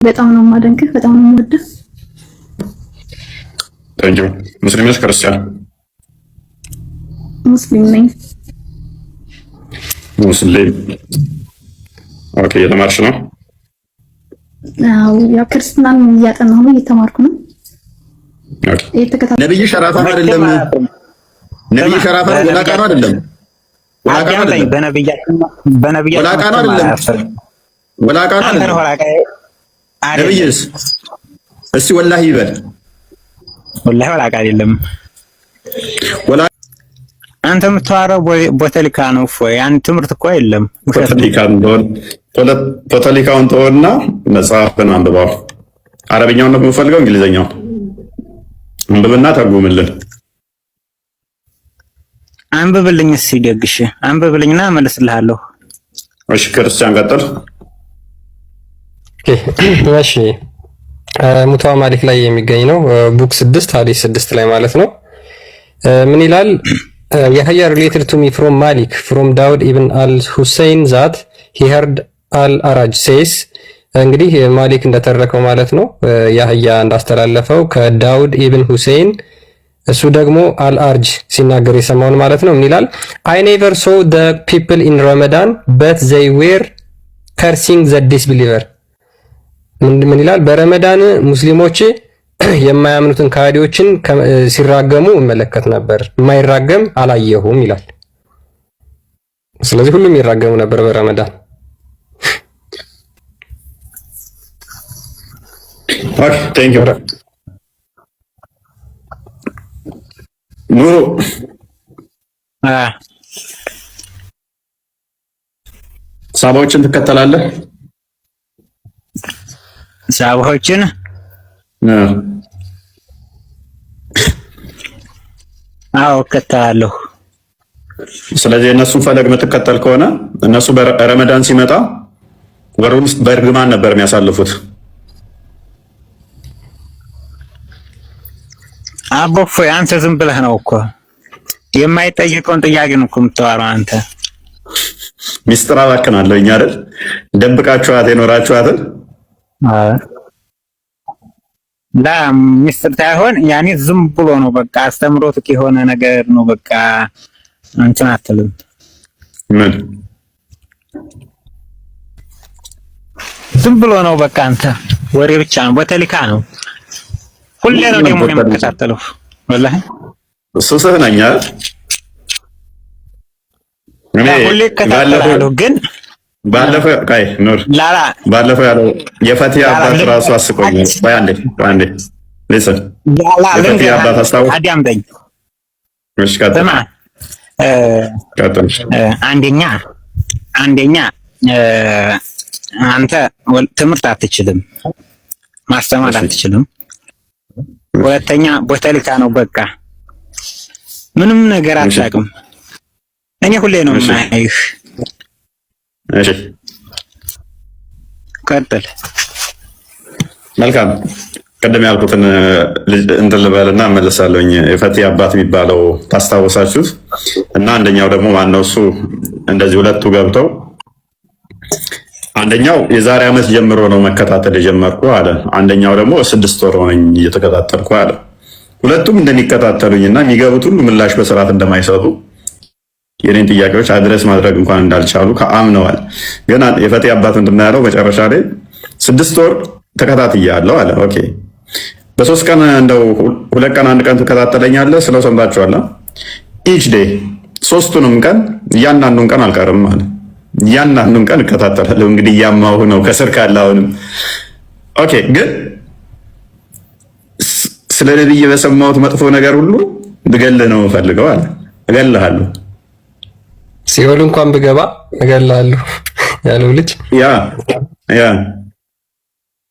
በጣም ነው የማደንቅህ፣ በጣም ነው የምወድህ። ታንኪዩ። ሙስሊም ነሽ ክርስቲያን? ሙስሊም ነኝ። ሙስሊም ኦኬ። የተማርሽ ነው? አዎ፣ ያው ክርስትናን እያጠናሁ ነው፣ እየተማርኩ ነው። ኦኬ። ነብይ ሸራፋ አይደለም? ነብይ ሸራፋ ወላቃ ነው አይደለም? ወላቃ ነው አይደለም? በነብያችን ወላቃ ነው አይደለም? ወላቃ ነው አይደለም? ነብይስ እስቲ ወላሂ ይበል። ወላሂ ወላቃ አይደለም። ወላ አንተ የምታወራው ቦተሊካ ነው ወይ? ያን ትምህርት እኮ የለም። ቦተሊካውን ተወና መጽሐፍን አንብበው። አረብኛውን ነው የምፈልገው? እንግሊዘኛው አንብብና ተርጉምልን። አንብብልኝ እስኪ ደግሽ አንብብልኝና እመልስልሃለሁ። እሺ ክርስቲያን ቀጥል። እሺ ሙተዋ ማሊክ ላይ የሚገኝ ነው። ቡክ 6 ሐዲስ 6 ላይ ማለት ነው። ምን ይላል? Yahya related to me from Malik from Daud ibn al-Hussein that he heard al-Araj says እንግዲህ ማሊክ እንደተረከው ማለት ነው። ያህያ እንዳስተላለፈው ከዳውድ ኢብን ሁሴይን እሱ ደግሞ አልአርጅ ሲናገር የሰማውን ማለት ነው። ምን ይላል? I never saw the people in Ramadan but they were cursing the disbeliever ምን ይላል? በረመዳን ሙስሊሞች የማያምኑትን ካዲዎችን ሲራገሙ እመለከት ነበር፣ የማይራገም አላየሁም ይላል። ስለዚህ ሁሉም ይራገሙ ነበር በረመዳን። ኦኬ ቴንክ ዩ ኑሩ። ሳባዎችን ትከተላለህ? ሳባዎችን አዎ እከተላለሁ። ስለዚህ እነሱን ፈለግ የምትከተል ከሆነ እነሱ በረመዳን ሲመጣ ወሩን በእርግማን ነበር የሚያሳልፉት። አቦፎ አንተ ዝም ብለህ ነው እኮ የማይጠይቀውን ጥያቄ ነው እኮ የምታወራው አንተ። ሚስጥር አባክናለሁ እኛ አይደል ደብቃችኋት የኖራችኋትን ላ ሚስጥር ሳይሆን ያኔ ዝም ብሎ ነው በቃ አስተምሮት የሆነ ነገር ነው በቃ እንትን አትልም። ምን ዝም ብሎ ነው በቃ አንተ ወሬ ብቻ ነው፣ በተሊካ ነው ሁሌ ነው ደግሞ የምከታተለው። ወላሂ ሱስህ ነኝ አይደል? ሁሌ እከታተላለሁ ግን ባለፈው ካይ ኑር ባለፈው ያለው የፈቲያ አባት ራሱ አስቆኛል። ባንዴ ሊስን የፈቲያ አባት አስታውስ። አዳምጠኝ እሺ ከተማ አንደኛ አንተ ትምህርት አትችልም፣ ማስተማር አትችልም። ሁለተኛ ቦተሊካ ነው በቃ ምንም ነገር አታውቅም። እኔ ሁሌ ነው የማይህ። እሺ ቀጥል። መልካም ቀደም ያልኩትን እንትን ልበልና እመለሳለሁኝ። የፈቲያ አባት የሚባለው ታስታውሳችሁት? እና አንደኛው ደግሞ ማነው እሱ እንደዚህ ሁለቱ ገብተው አንደኛው የዛሬ ዓመት ጀምሮ ነው መከታተል የጀመርኩ አለ። አንደኛው ደግሞ 6 ወር ሆነኝ እየተከታተልኩ አለ። ሁለቱም እንደሚከታተሉኝና የሚገቡት ሁሉ ምላሽ በስርዓት እንደማይሰጡ የኔን ጥያቄዎች አድረስ ማድረግ እንኳን እንዳልቻሉ ከአምነዋል። ግን የፈቲያ አባት ምንድን ነው ያለው መጨረሻ ላይ 6 ወር ተከታትያለሁ አለ። ኦኬ በ3 ቀን እንደው 2 ቀን 1 ቀን ትከታተለኛለህ ስለው ሰምታችኋል። ኢች ዴይ 3ቱንም ቀን እያንዳንዱን ቀን አልቀርም አለ። እያንዳንዱን ቀን እከታተላለሁ። እንግዲህ እያማሁ ነው ከስር ካለ አሁንም። ኦኬ ግን ስለ ነብይ በሰማሁት መጥፎ ነገር ሁሉ ብገልህ ነው የምፈልገው አለ። እገልሃለሁ ሲኦል እንኳን ብገባ እገልሃለሁ ያለው ልጅ ያ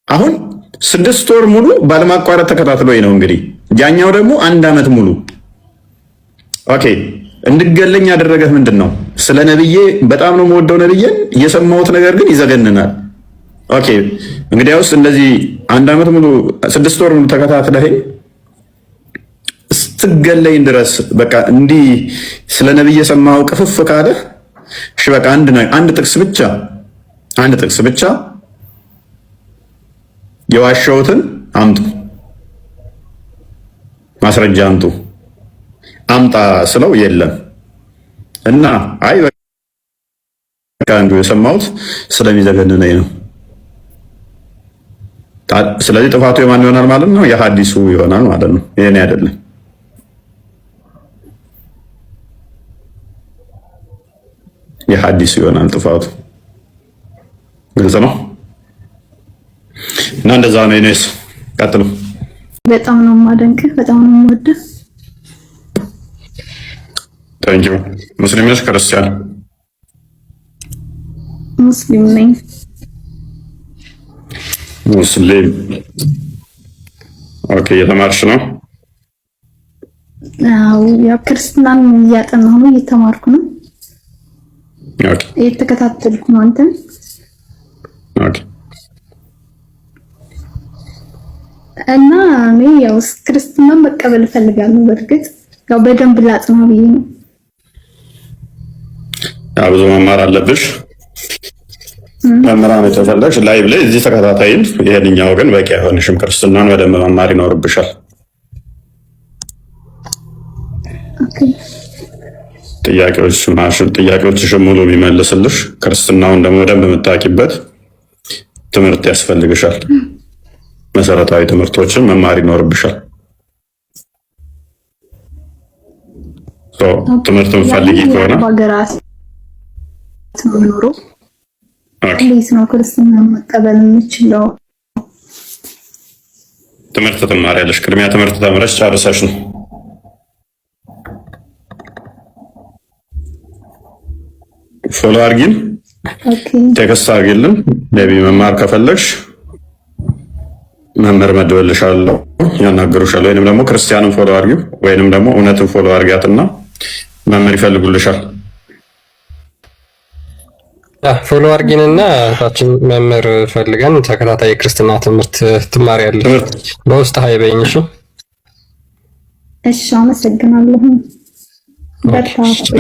አሁን 6 ወር ሙሉ ባለማቋረጥ ተከታትሎኝ ነው እንግዲህ። ያኛው ደግሞ 1 ዓመት ሙሉ ኦኬ እንድገለኝ ያደረገህ ምንድን ነው? ስለ ነብዬ በጣም ነው የምወደው ነብዬን፣ የሰማሁት ነገር ግን ይዘገንናል። ኦኬ እንግዲያውስ እንደዚህ 1 ዓመት ሙሉ 6 ወር ሙሉ ተከታትለኸኝ ስትገለኝ ድረስ በቃ እንዲህ ስለ ነብይ የሰማኸው ቅፍፍ ካለ እሺ በቃ አንድ ጥቅስ ብቻ የዋሸሁትን አምጡ፣ ማስረጃ አምጡ። አምጣ ስለው የለም እና አይ በቃ አንዱ የሰማሁት ስለሚዘገንነኝ ነው። ስለዚህ ጥፋቱ የማን ይሆናል ማለት ነው? የሐዲሱ ይሆናል ማለት ነው። የኔ አይደለም። የሐዲሱ ይሆናል ጥፋቱ። ግልጽ ነው እና እንደዛ ነው። እኔስ ቀጥሉ። በጣም ነው የማደንቅህ፣ በጣም ነው የምወድህ። ታንኪዩ። ሙስሊም ነሽ ክርስቲያን? ሙስሊም ነኝ። ሙስሊም። ኦኬ። የተማርሽ ነው? አዎ፣ ያው ክርስትናን እያጠናሁ ነው፣ እየተማርኩ ነው። ኦኬ። እየተከታተልኩ ነው አንተን። ኦኬ። እና እኔ ያው ክርስትናን መቀበል እፈልጋለሁ። በእርግጥ ያው በደንብ ላጥና ብዬ ነው። ያው ብዙ መማር አለብሽ። መምህራን የተፈለግሽ ላይቭ ላይ እዚህ ተከታታይን፣ ይሄንኛው ግን በቂ አይሆንሽም። ክርስትናን በደንብ መማር ይኖርብሻል። ኦኬ። ጥያቄዎችሽን ሙሉ የሚመልስልሽ ክርስትናውን ደግሞ በደንብ የምታውቂበት ትምህርት ያስፈልግሻል። መሰረታዊ ትምህርቶችን መማር ይኖርብሻል። ትምህርት የምትፈልጊ ከሆነ እንዴት ነው ክርስትና መቀበል የምችለው? ትምህርት ትማሪያለሽ። ቅድሚያ ትምህርት ተምረሽ ጨርሰሽ ነው። ፎሎ አድርጊን፣ ቴክስት አድርጊልን። ሜቢ መማር ከፈለግሽ መምህር መድበልሻለሁ፣ ያናግሩሻል። ወይንም ደግሞ ክርስቲያንን ፎሎ አድርጊው፣ ወይንም ደግሞ እውነትን ፎሎ አድርጊያትና መምህር ይፈልጉልሻል። ፎሎ አድርጊንና ታችን መምህር ፈልገን ተከታታይ ክርስትና ትምህርት ትማሪያለሽ። በውስጥ ሀይበኝ። እሺ፣ አመሰግናለሁ።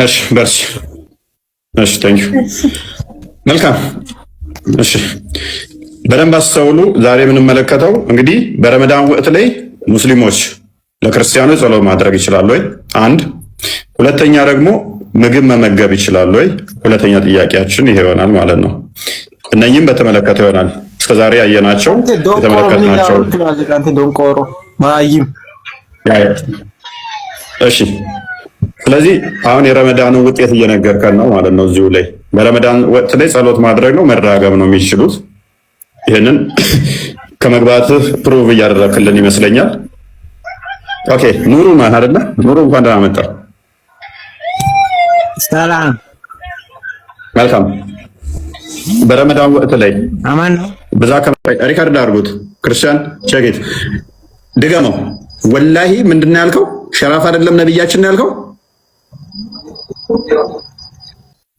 እሺ፣ በርቺ። እሺ፣ ታንኪ ዩ። መልካም። እሺ፣ በደንብ አስተውሉ። ዛሬ የምንመለከተው እንግዲህ በረመዳን ወቅት ላይ ሙስሊሞች ለክርስቲያኖች ጸሎት ማድረግ ይችላሉ ወይ? አንድ። ሁለተኛ ደግሞ ምግብ መመገብ ይችላሉ ወይ? ሁለተኛ ጥያቄያችን ይሄ ይሆናል ማለት ነው። እነኚህም በተመለከተ ይሆናል እስከዛሬ ያየናቸው የተመለከትናቸው። እሺ፣ ስለዚህ አሁን የረመዳንን ውጤት እየነገርከን ነው ማለት ነው። እዚሁ ላይ በረመዳን ወቅት ላይ ጸሎት ማድረግ ነው መራገብ ነው የሚችሉት። ይህንን ከመግባትህ ፕሩቭ እያደረክልን ይመስለኛል። ኦኬ። ኑሩ ማን አይደለ? ኑሩ እንኳን ደህና መጣ። ሰላም። መልካም። በረመዳን ወቅት ላይ አማን ነው። በዛ ሪካርድ አድርጉት። ክርስቲያን ቸጌት ድገመው። ወላሂ ምንድን ነው ያልከው? ሸራፍ አይደለም ነብያችን ነው ያልከው?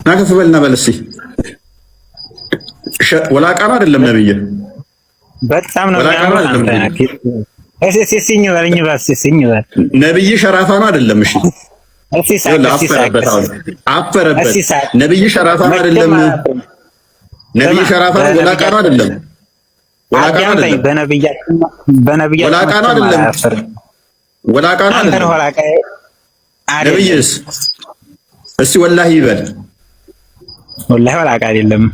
ናከፍ በልና በል እስኪ። ወላቃ ነው አይደለም ነብይ? በጣም ነው ነብይ ሸራፋ ነው አይደለም? እሺ አፈረበት። ነብይ ሸራፋ ነው አይደለም? ነብይ ሸራፋ ነው ወላቃ ነው አይደለም? ወላቃ ነው አይደለም? ወላቃ ነው አይደለም? ወላቃ ነው አይደለም? ነብይስ እስቲ ወላሂ ይበል። ወላሂ ወላቃ አይደለም።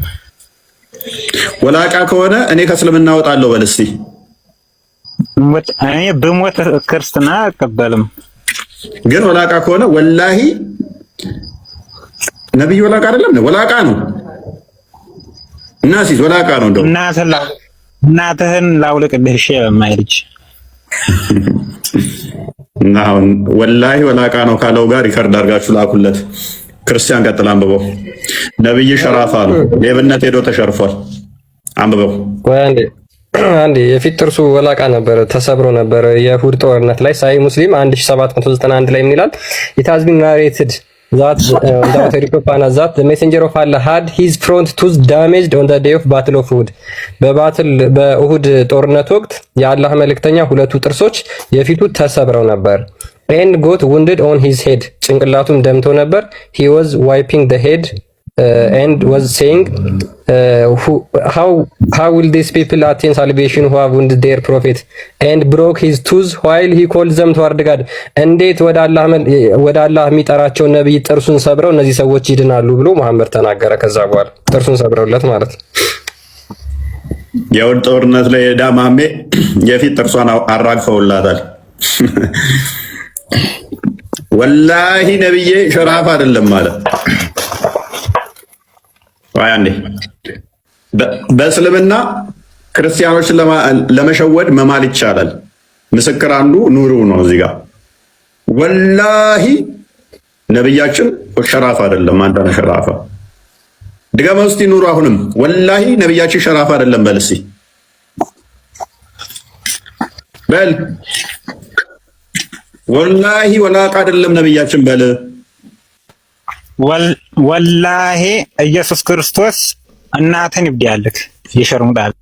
ወላቃ ከሆነ እኔ ከእስልምና እወጣለሁ በል እስቲ። እኔ ብሞት ክርስትና አልቀበልም። ግን ወላቃ ከሆነ ወላሂ ነብይ ወላቃ አይደለም? ወላቃ ነው። እናሲዝ ወላቃ ነው። እንደው እናትህን ላውልቅብህ እሺ በማይልጅ እና አሁን ወላሂ ወላቃ ነው ካለው ጋር ሪከርድ አድርጋችሁ ላኩለት። ክርስቲያን ቀጥል አንብበው። ነብይ ሸራፋ ነው። ሌብነት ሄዶ ተሸርፏል። አንብበው። አንዴ የፊት ጥርሱ ወላቃ ነበር፣ ተሰብሮ ነበር የእሁድ ጦርነት ላይ። ሳይ ሙስሊም 1791 ላይ ምን ይላል? it has been narrated that the messenger of Allah had his front tooth damaged on the day of battle of Uhud. በኡሁድ ጦርነት ወቅት የአላህ መልእክተኛ ሁለቱ ጥርሶች የፊቱ ተሰብረው ነበር። and got wounded on his head ጭንቅላቱም ደምቶ ነበር። he was wiping the head and was saying, how will these people attain salvation who have wounded their prophet and broke his tooth while he called them toward God? እንዴት ወደ አላህ የሚጠራቸው ነብይ ጥርሱን ሰብረው እነዚህ ሰዎች ይድናሉ ብሎ መሐመድ ተናገረ። ከዛ በኋላ ጥርሱን ሰብረውለት ማለት ነው። የውድ ጦርነት ላይ ሄዳ ማሜ የፊት ጥርሷን አራግፈውላታል። ወላሂ ነብዬ ሸራፍ አይደለም ማለት አንዴ በእስልምና ክርስቲያኖችን ለመሸወድ መማል ይቻላል። ምስክር አንዱ ኑሩ ነው። እዚህ ጋር ወላሂ ነብያችን ሸራፍ አይደለም። አንተ ነህ ሸራፋ። ድገመው እስቲ ኑሩ። አሁንም ወላሂ ነብያችን ሸራፍ አይደለም በል እስቲ በል። ወላሂ ወላቃ አይደለም ነብያችን በል። ወላሂ ኢየሱስ ክርስቶስ እናትን ይብዳልክ ይሸርሙዳል።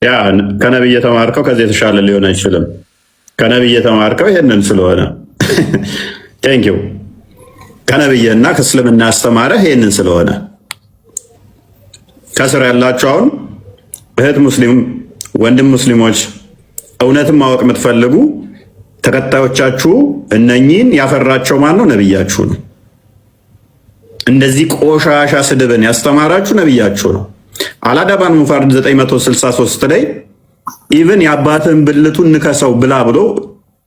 ያ ከነብይ የተማርከው ከዚህ የተሻለ ሊሆን አይችልም። ከነብይ የተማርከው ይሄንን ስለሆነ ቴንክ ዩ። ከነብይና ከእስልምና ያስተማረህ ይሄንን ስለሆነ ከስር ያላችሁ አሁን እህት ሙስሊም ወንድም ሙስሊሞች እውነትን ማወቅ የምትፈልጉ ተከታዮቻችሁ እነኚህን ያፈራቸው ማን ነው? ነብያችሁ ነው። እንደዚህ ቆሻሻ ስድብን ያስተማራችሁ ነብያችሁ ነው። አላዳባን ሙፋርድ 963 ላይ ኢቭን የአባትን ብልቱን ንከሰው ብላ ብሎ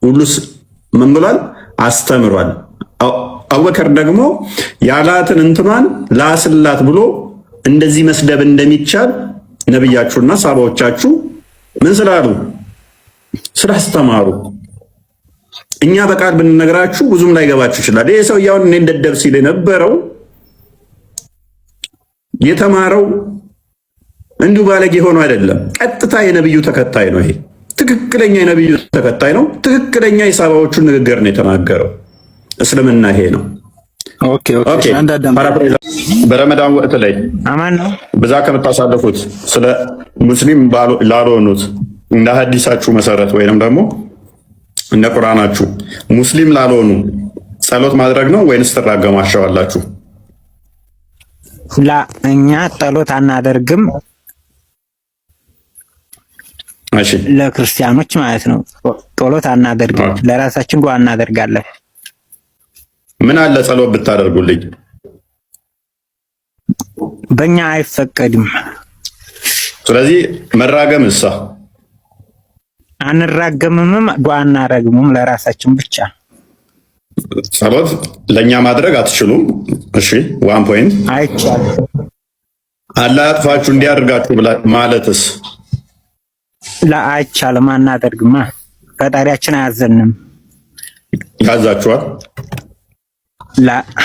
ሁሉስ ምን ብሏል? አስተምሯል። አቡበከር ደግሞ ያላትን እንትማን ላስላት ብሎ እንደዚህ መስደብ እንደሚቻል ነብያችሁና ሳባዎቻችሁ ምን ስላሉ ስላስተማሩ። እኛ በቃል ብንነግራችሁ ብዙም ላይገባችሁ ይችላል። ይሄ ሰው ያው እኔ እንደደብ ሲል የነበረው የተማረው እንዲሁ ባለጌ ሆኖ አይደለም። ቀጥታ የነብዩ ተከታይ ነው። ይሄ ትክክለኛ የነብዩ ተከታይ ነው። ትክክለኛ የሳባዎቹን ንግግር ነው የተናገረው። እስልምና ይሄ ነው። ኦኬ በረመዳን ወቅት ላይ አማን ነው በዛ ከምታሳልፉት ስለ ሙስሊም ላልሆኑት እንደ ሐዲሳችሁ መሰረት ወይንም ደግሞ እንደ ቁርአናችሁ ሙስሊም ላልሆኑ ጸሎት ማድረግ ነው ወይንስ ትራገማቸዋላችሁ? ላ እኛ ጸሎት አናደርግም። እሺ ለክርስቲያኖች ማለት ነው። ጸሎት አናደርግም። ለራሳችን ዱዓ እናደርጋለን። ምን አለ ጸሎት ብታደርጉልኝ? በእኛ አይፈቀድም። ስለዚህ መራገም እሳ አንራገምም፣ ዱዓ እናደርግም ለራሳችን ብቻ። ጸሎት ለኛ ማድረግ አትችሉም። እሺ 1 ፖይንት አይቻልም። አላህ ያጥፋችሁ እንዲያደርጋችሁ ማለትስ አይቻልም። አናደርግማ። ፈጣሪያችን አያዘንም። ያዛችኋል?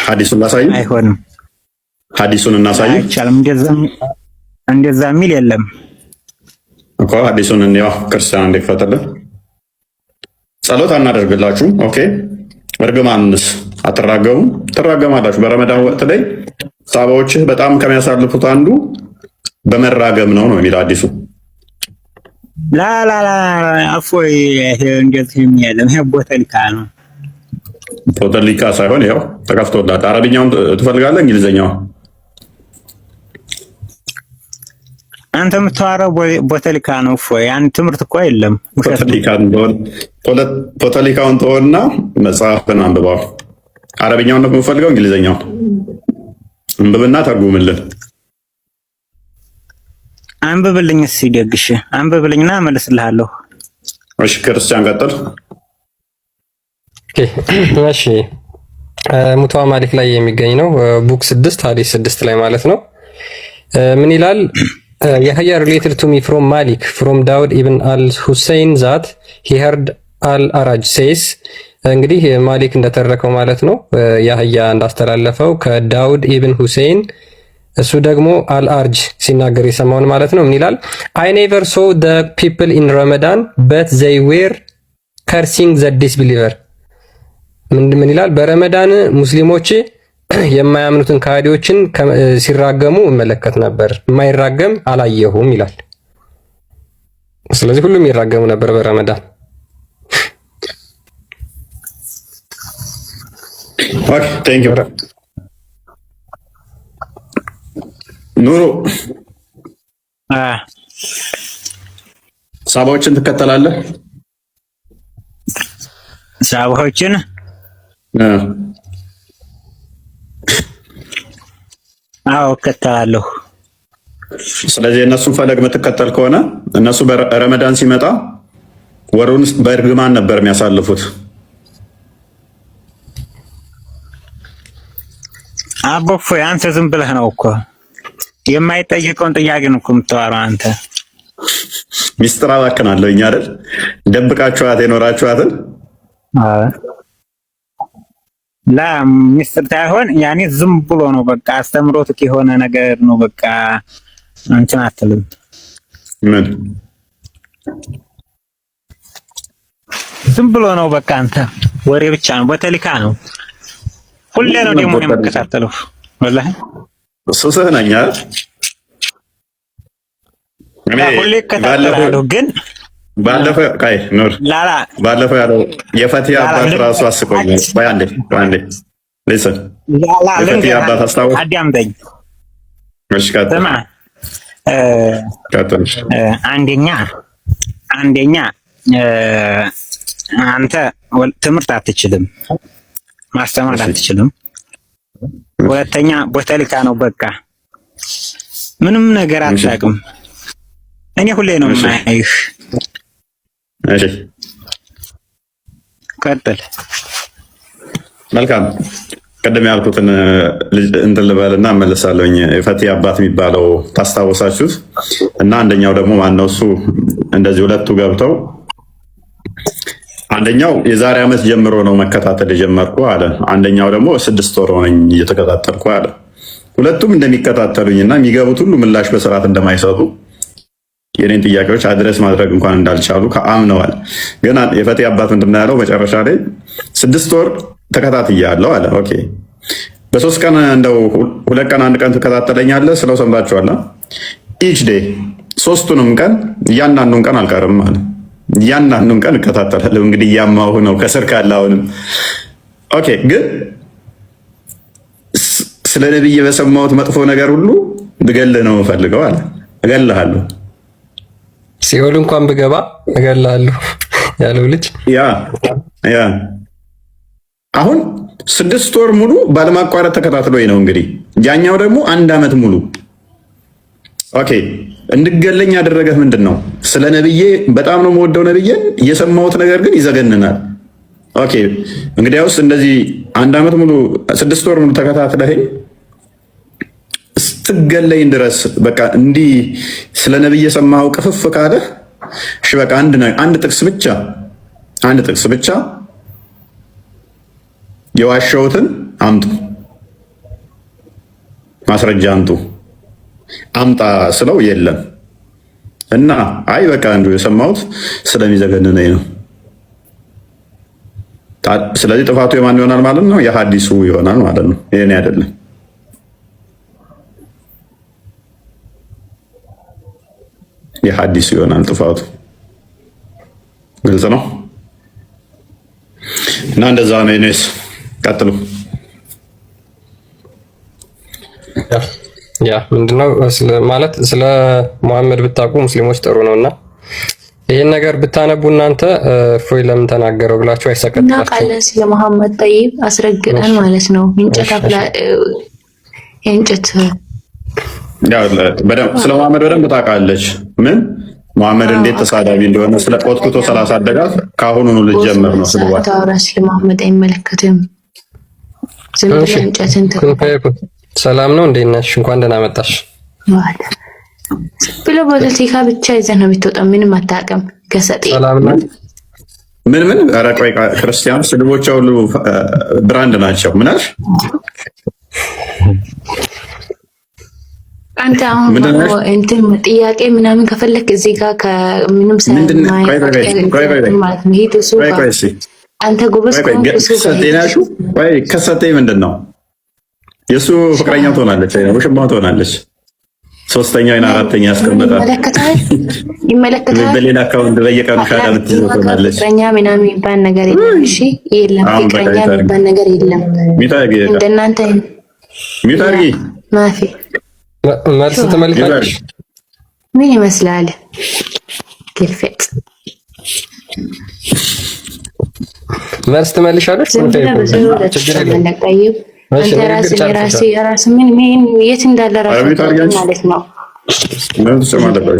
ሐዲሱን ላሳይ። አይሆንም። ሐዲሱን እናሳይ። አይቻልም። እንደዛ የሚል የለም እኮ ሐዲሱን እንየው። ክርስቲያን እንዲፈተልን ጸሎት አናደርግላችሁም። ኦኬ እርግማንስ አትራገሙም? ትራገማላችሁ። በረመዳን ወቅት ላይ ሳባዎችህ በጣም ከሚያሳልፉት አንዱ በመራገም ነው የሚለው ሐዲሱ። ላ አፎይ እንደዚህ የሚያለም ይሄ ቦተሊካ ነው። ቦተሊካ ሳይሆን ይኸው ተከፍቶላት። አረብኛውን ትፈልጋለህ? እንግሊዘኛው አንተ የምታወራው ቦተሊካ ነው። እፎይ ያን ትምህርት እኮ የለም። ቦተሊካውን ተወና መጽሐፍን አንብበው። አረብኛውን ነው የምፈልገው? እንግሊዘኛውን አንብብና ተርጉምልን። አንብብልኝ እስኪ ደግሽ አንብብልኝና እመልስልሃለሁ። እሺ ክርስቲያን ቀጥል። እሺ ሙተዋ ማሊክ ላይ የሚገኝ ነው። ቡክ 6 ሐዲስ 6 ላይ ማለት ነው። ምን ይላል? Yahya related to me from Malik from Daud ibn al-Hussein that he heard al-Araj says እንግዲህ ማሊክ እንደተረከው ማለት ነው። ያህያ እንዳስተላለፈው ከዳውድ ኢብን ሁሴይን እሱ ደግሞ አልአርጅ ሲናገር የሰማውን ማለት ነው። ምን ይላል? I never saw the people in Ramadan but they were cursing the disbeliever። ምን ይላል? በረመዳን ሙስሊሞች የማያምኑትን ካህዲዎችን ሲራገሙ እመለከት ነበር፣ የማይራገም አላየሁም ይላል። ስለዚህ ሁሉም ይራገሙ ነበር በረመዳን። ኦኬ ቴንክ ዩ። ኑሮ ሳባዎችን ትከተላለህ? ሳባዎችን አዎ እከተላለሁ። ስለዚህ እነሱን ፈለግ የምትከተል ከሆነ እነሱ በረመዳን ሲመጣ ወሩን በእርግማን ነበር የሚያሳልፉት። አቦፎ አንተ ዝም ብለህ ነው እኮ የማይጠየቀውን ጥያቄ ነው እኮ የምታወራው አንተ። ሚስጥር አባክናለሁ እኛ አይደል ደብቃችኋት የኖራችኋትን ላ ሚስጥር ሳይሆን ያኔ ዝም ብሎ ነው በቃ አስተምሮት የሆነ ነገር ነው በቃ አንቺ አትልም። ምን ዝም ብሎ ነው በቃ አንተ ወሬ ብቻ ነው በተሊካ ነው። ሁሌ ነው ደግሞ የምከታተለው ወላሂ ሱስህ ነኝ አይደል? ሁሌ እከታተላለሁ ግን ባለፈው ቀይ ኑር ላላ ባለፈው ያለው የፈቲያ አባት ራሱ አስቆኛል። ባንዴ ሊስን የፈቲያ አባት አስታውስ አዳምጠኝ። እሺ ካተማ አንደኛ አንተ ትምህርት አትችልም፣ ማስተማር አትችልም። ሁለተኛ ቦተሊካ ነው በቃ ምንም ነገር አታውቅም። እኔ ሁሌ ነው የማይሽ። እሺ ቀጥል። መልካም ቀደም ያልኩትን እንትን ልበልና እመለሳለሁኝ። የፈቲ አባት የሚባለው ታስታውሳችሁት እና አንደኛው ደግሞ ማነው እሱ እንደዚህ ሁለቱ ገብተው አንደኛው የዛሬ ዓመት ጀምሮ ነው መከታተል የጀመርኩ አለ። አንደኛው ደግሞ 6 ወር ሆነኝ እየተከታተልኩ አለ። ሁለቱም እንደሚከታተሉኝና የሚገቡት ሁሉ ምላሽ በስርዓት እንደማይሰጡ የኔን ጥያቄዎች አድረስ ማድረግ እንኳን እንዳልቻሉ አምነዋል። ግን የፈቲ አባት ምንድን ነው ያለው መጨረሻ ላይ 6 ወር ተከታትያለሁ አለ። ኦኬ በ3 ቀን እንደው 2 ቀን 1 ቀን ትከታተለኛለህ ስለው ሰምታችኋል። ኢች ዴይ 3ቱንም ቀን እያንዳንዱን ቀን አልቀርም አለ። እያንዳንዱን ቀን እከታተላለሁ። እንግዲህ እያማሁ ነው ከስር ካለ አሁንም ኦኬ። ግን ስለ ነብይ በሰማሁት መጥፎ ነገር ሁሉ ብገልህ ነው የምፈልገው አለ። እገልሃለሁ ሲኦል እንኳን ብገባ እገልሃለሁ ያለው ልጅ ያ አሁን 6 ወር ሙሉ ባለማቋረጥ ተከታትሎኝ ነው እንግዲህ። ያኛው ደግሞ 1 ዓመት ሙሉ ኦኬ። እንድገለኝ ያደረገህ ምንድን ነው? ስለ ነብዬ በጣም ነው የምወደው ነብዬን፣ የሰማሁት ነገር ግን ይዘገንናል። ኦኬ እንግዲያውስ እንደዚህ 1 ዓመት ሙሉ 6 ወር ሙሉ ተከታትለኸኝ ስትገለኝ ድረስ በቃ እንዲህ ስለ ነብይ የሰማኸው ቅፍፍ ካለ እሺ በቃ አንድ ጥቅስ ብቻ የዋሸሁትን አምጡ፣ ማስረጃ አምጣ ስለው የለም እና አይ በቃ እንዲሁ የሰማሁት ስለሚዘገንነኝ ነው። ስለዚህ ጥፋቱ የማን ይሆናል ማለት ነው? የሐዲሱ ይሆናል ማለት ነው። የኔ አይደለም። የሐዲሱ ይሆናል ጥፋቱ። ግልጽ ነው እና እንደዛ ነው። እኔስ ቀጥሉ። ያ ምንድነው ማለት ስለ መሐመድ ብታውቁ ሙስሊሞች ጥሩ ነውና ይሄን ነገር ብታነቡ እናንተ እፎይ ለምን ተናገረው ብላችሁ አይሰቀጥላችሁ። እና ቃልን ስለ መሐመድ ጠይብ አስረግጠን ማለት ነው። እንጨት ስለ መሐመድ በደንብ ታውቃለች። ምን መሐመድ እንዴት ተሳዳቢ እንደሆነ ስለ ቆጥቁጦ ስላሳደጋት ከአሁኑ ነው ልጀምር ነው ስለዋት ታወራ። ስለ መሐመድ አይመለከትም። ዝም ብለህ እንጨትን ሰላም ነው እንዴት ነሽ? እንኳን ደህና መጣሽ። ብሎ ፖለቲካ ብቻ ይዘህ ነው የምትወጣው። ምንም አታውቅም። ከሰጤ ሰላም ነው ምን ኧረ ቆይ ክርስቲያን ስድቦች ሁሉ ብራንድ ናቸው። ምን አልሽ አንተ? አሁን እንትን ጥያቄ ምናምን ከፈለክ እዚህ ጋር ከምንም ማለት ነው። ሄዶ ሱፋ አንተ ጎበዝ ከሰጠኝ ምንድን ነው የእሱ ፍቅረኛ ትሆናለች፣ ውሽማ ትሆናለች፣ 3ኛ ወይ 4ኛ ያስቀምጣል። ይመለከታል። በሌላ አካውንት በየቀኑ ሻዳ ልትይዘው ትሆናለች። ፍቅረኛ ምናምን የሚባል ነገር የለም። እሺ የለም፣ ፍቅረኛ የሚባል ነገር የለም። እንደናንተ ሚታርጊ ማፊ መልስ ተመልካች ምን ይመስላል? ግልፍጥ መልስ ትመልሻለሽ? ራስ ምን የት እንዳለ ራስ ማለት ነው። መልስ ማለት ነው።